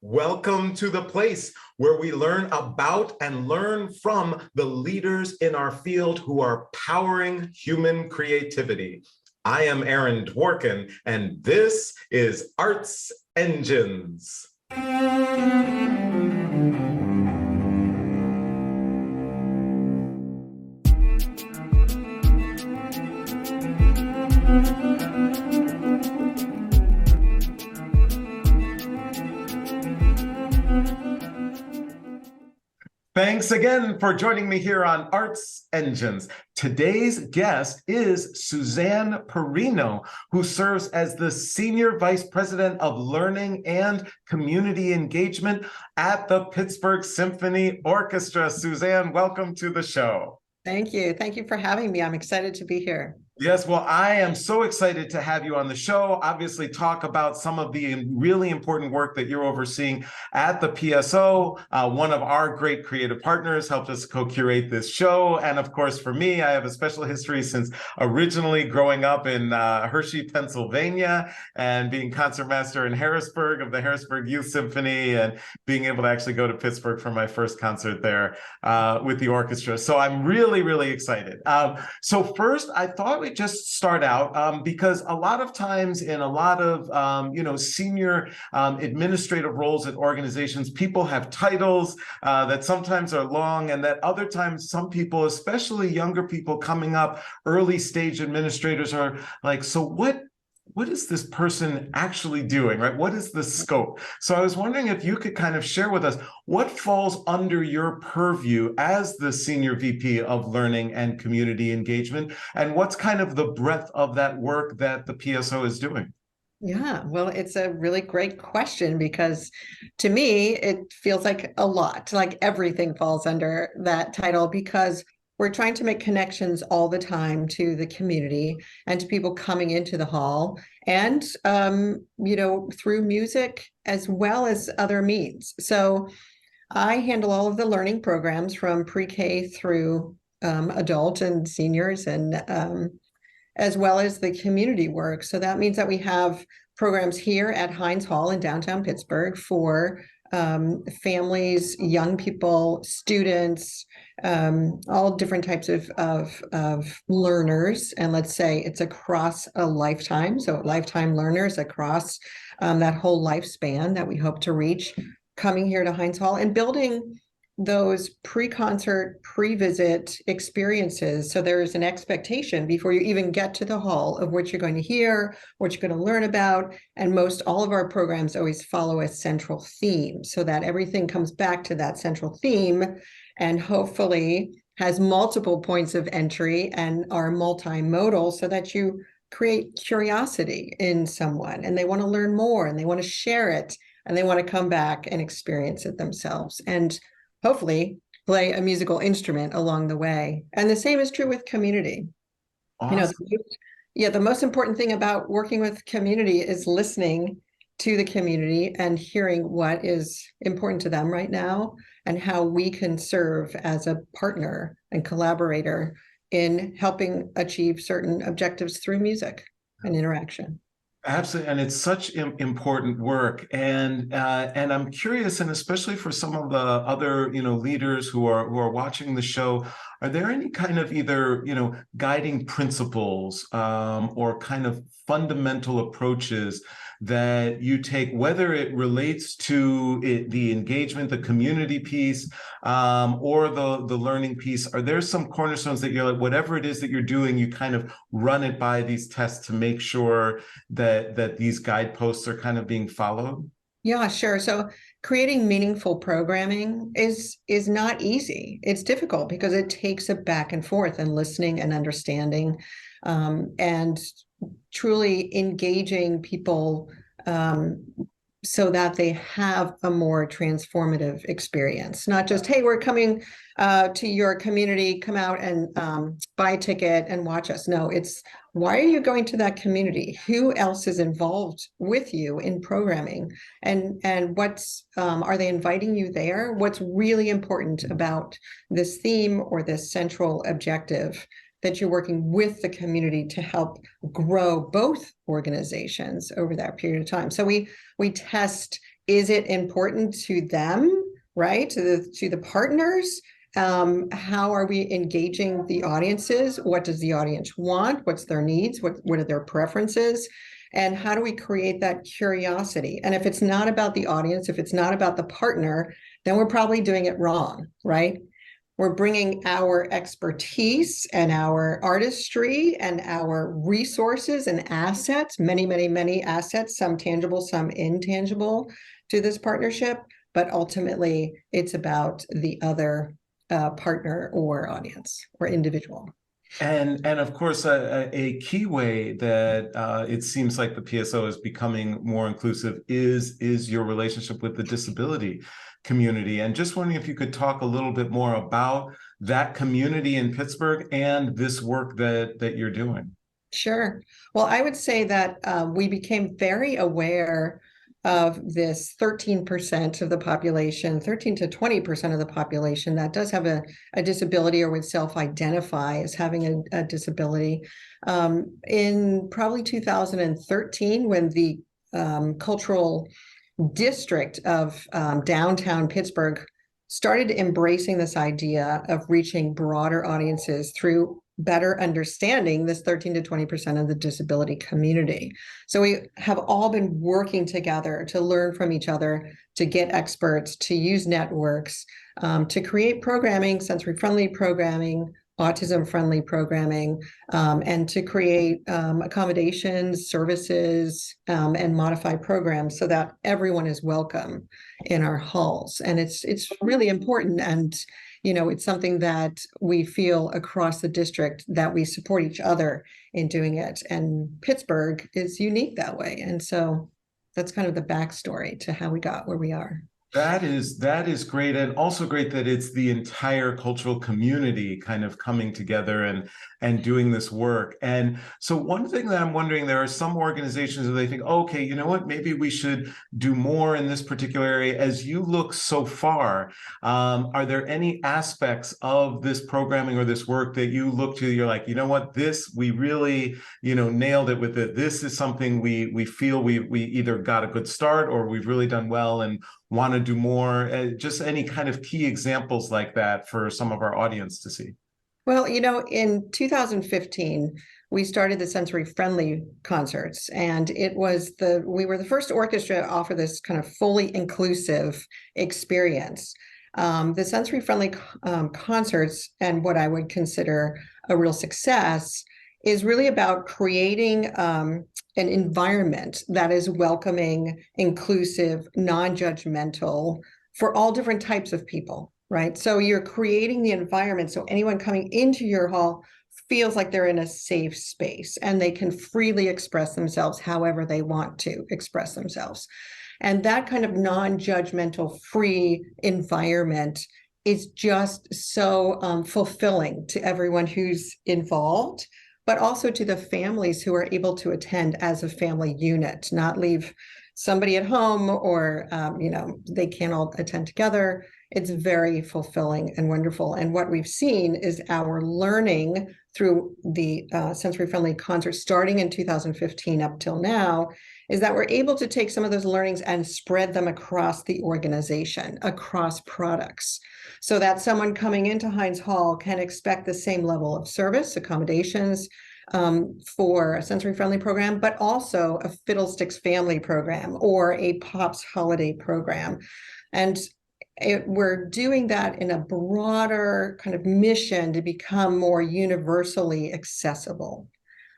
Welcome to the place where we learn about and learn from the leaders in our field who are powering human creativity. I am Aaron Dworkin, and this is Arts Engines. Thanks again for joining me here on Arts Engines. Today's guest is Suzanne Perrino, who serves as the Senior Vice President of Learning and Community Engagement at the Pittsburgh Symphony Orchestra. Suzanne, welcome to the show. Thank you. Thank you for having me. I'm excited to be here. Yes, well, I am so excited to have you on the show, obviously talk about some of the really important work that you're overseeing at the PSO. One of our great creative partners helped us co-curate this show. And of course, for me, I have a special history since originally growing up in Hershey, Pennsylvania, and being concertmaster in Harrisburg of the Harrisburg Youth Symphony, and being able to actually go to Pittsburgh for my first concert there with the orchestra. So I'm really, really excited. So first, I thought we'd just start out because a lot of times in a lot of senior administrative roles at organizations, people have titles that sometimes are long, and that other times some people, especially younger people coming up, early stage administrators, are like, so what is this person actually doing, right? What is the scope? So I was wondering if you could kind of share with us what falls under your purview as the Senior VP of Learning and Community Engagement, and what's kind of the breadth of that work that the PSO is doing? Yeah, well, it's a really great question because to me, it feels like a lot, like everything falls under that title, because we're trying to make connections all the time to the community and to people coming into the hall, and through music as well as other means. So I handle all of the learning programs from pre-K through adult and seniors, and as well as the community work. So that means that we have programs here at Heinz Hall in downtown Pittsburgh for families, young people, students, all different types of learners. And let's say it's across a lifetime. So lifetime learners across that whole lifespan that we hope to reach, coming here to Heinz Hall and building those pre-concert, pre-visit experiences. So there is an expectation before you even get to the hall of what you're going to hear, what you're going to learn about. And most all of our programs always follow a central theme so that everything comes back to that central theme, and hopefully has multiple points of entry and are multimodal, so that you create curiosity in someone and they want to learn more and they want to share it and they want to come back and experience it themselves, and hopefully play a musical instrument along the way. And the same is true with community. Awesome. The most important thing about working with community is listening to the community and hearing what is important to them right now and how we can serve as a partner and collaborator in helping achieve certain objectives through music and interaction. Absolutely, and it's such important work, and I'm curious, and especially for some of the other leaders who are watching the show, are there any kind of either guiding principles or kind of fundamental approaches that you take, whether it relates to the engagement, the community piece, or the learning piece? Are there some cornerstones that you're like, whatever it is that you're doing, you kind of run it by these tests to make sure that these guideposts are kind of being followed? Yeah, sure. So creating meaningful programming is not easy. It's difficult because it takes a back and forth and listening and understanding, and truly engaging people so that they have a more transformative experience. Not just, hey, we're coming to your community, come out and buy a ticket and watch us. No, it's, why are you going to that community? Who else is involved with you in programming? And what's, are they inviting you there? What's really important about this theme or this central objective that you're working with the community to help grow both organizations over that period of time. So we test is it important to them, right? To the partners? How are we engaging the audiences? What does the audience want? What's their needs? What are their preferences? And how do we create that curiosity? And if it's not about the audience, if it's not about the partner, then we're probably doing it wrong, right? We're bringing our expertise and our artistry and our resources and assets, many, many, many assets, some tangible, some intangible, to this partnership. But ultimately, it's about the other partner or audience or individual. And of course, a key way that it seems like the PSO is becoming more inclusive is your relationship with the disability community. And just wondering if you could talk a little bit more about that community in Pittsburgh and this work that you're doing. Sure. Well, I would say that we became very aware of this 13% of the population, 13 to 20% of the population that does have a disability or would self-identify as having a disability. In probably 2013, when the cultural district of downtown Pittsburgh started embracing this idea of reaching broader audiences through better understanding this 13 to 20% of the disability community. So we have all been working together to learn from each other, to get experts, to use networks, to create programming, sensory-friendly programming, autism-friendly programming, and to create accommodations, services, and modify programs so that everyone is welcome in our halls. And it's really important. And it's something that we feel across the district that we support each other in doing it. And Pittsburgh is unique that way. And so that's kind of the backstory to how we got where we are. That is great, and also great that it's the entire cultural community kind of coming together and doing this work. And so one thing that I'm wondering, there are some organizations where they think, okay, you know what, maybe we should do more in this particular area. As you look so far, are there any aspects of this programming or this work that you look to, you're like, you know what, this, we really, nailed it with it. This is something we feel we either got a good start or we've really done well and want to do more? Just any kind of key examples like that for some of our audience to see. Well, in 2015, we started the sensory friendly concerts, and we were the first orchestra to offer this kind of fully inclusive experience. The sensory friendly concerts, and what I would consider a real success, is really about creating an environment that is welcoming, inclusive, non-judgmental for all different types of people, right? So you're creating the environment so anyone coming into your hall feels like they're in a safe space and they can freely express themselves however they want to express themselves. And that kind of non-judgmental, free environment is just so fulfilling to everyone who's involved, but also to the families who are able to attend as a family unit, not leave somebody at home or, they can't all attend together. It's very fulfilling and wonderful. And what we've seen is our learning through the sensory-friendly concerts starting in 2015 up till now, is that we're able to take some of those learnings and spread them across the organization, across products, so that someone coming into Heinz Hall can expect the same level of service, accommodations for a sensory-friendly program, but also a Fiddlesticks family program or a Pops holiday program. And we're doing that in a broader kind of mission to become more universally accessible,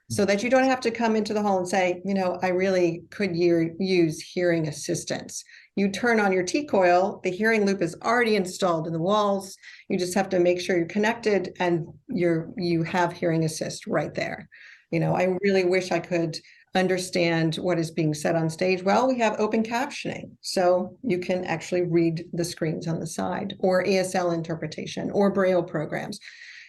so that you don't have to come into the hall and say, I really could use hearing assistance. You turn on your T-coil, the hearing loop is already installed in the walls. You just have to make sure you're connected and you have hearing assist right there. I really wish I could understand what is being said on stage. Well, we have open captioning, so you can actually read the screens on the side, or ASL interpretation, or Braille programs,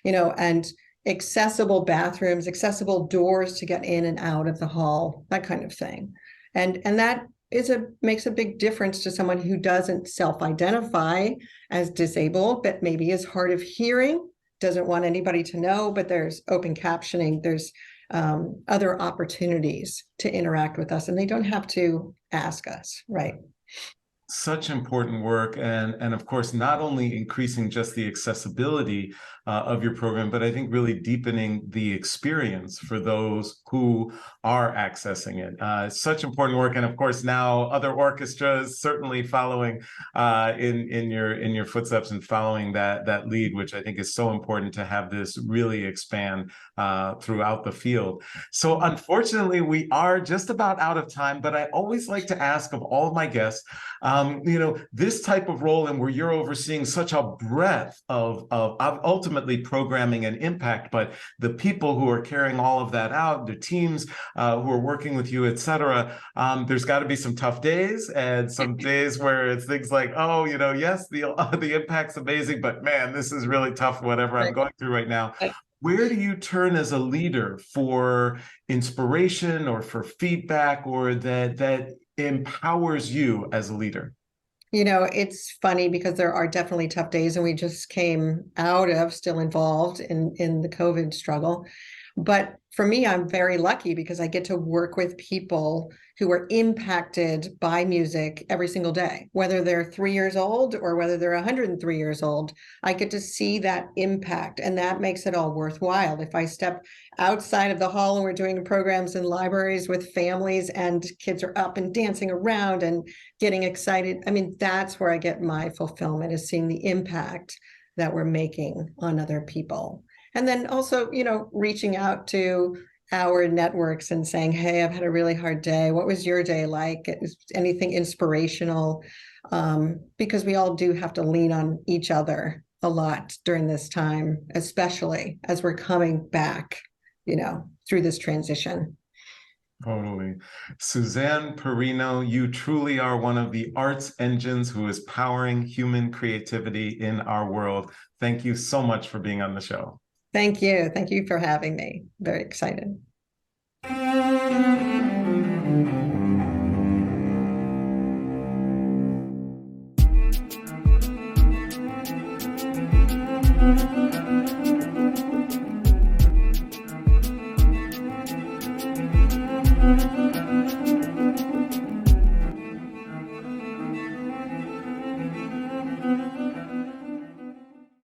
and accessible bathrooms, accessible doors to get in and out of the hall, that kind of thing. And that makes a big difference to someone who doesn't self-identify as disabled, but maybe is hard of hearing, doesn't want anybody to know, but there's open captioning, there's other opportunities to interact with us, and they don't have to ask us, right? Such important work, and of course, not only increasing just the accessibility of your program, but I think really deepening the experience for those who are accessing it. Such important work, and of course, now other orchestras certainly following in your footsteps and following that lead, which I think is so important to have this really expand throughout the field. So, unfortunately, we are just about out of time, but I always like to ask of all of my guests. This type of role, and where you're overseeing such a breadth of ultimately programming and impact, but the people who are carrying all of that out, the teams who are working with you, et cetera, there's got to be some tough days and some days where it's things like, oh, yes, the impact's amazing, but man, this is really tough, whatever I'm going through right now. Where do you turn as a leader for inspiration or for feedback, or that empowers you as a leader? It's funny because there are definitely tough days, and we just came out of, still involved in the COVID struggle. But for me, I'm very lucky because I get to work with people who are impacted by music every single day, whether they're 3 years old or whether they're 103 years old. I get to see that impact, and that makes it all worthwhile. If I step outside of the hall and we're doing programs in libraries with families and kids are up and dancing around and getting excited, I mean, that's where I get my fulfillment, is seeing the impact that we're making on other people. And then also, reaching out to our networks and saying, hey, I've had a really hard day. What was your day like? Anything inspirational? Because we all do have to lean on each other a lot during this time, especially as we're coming back, through this transition. Totally. Suzanne Perrino, you truly are one of the arts engines who is powering human creativity in our world. Thank you so much for being on the show. Thank you. Thank you for having me. Very excited.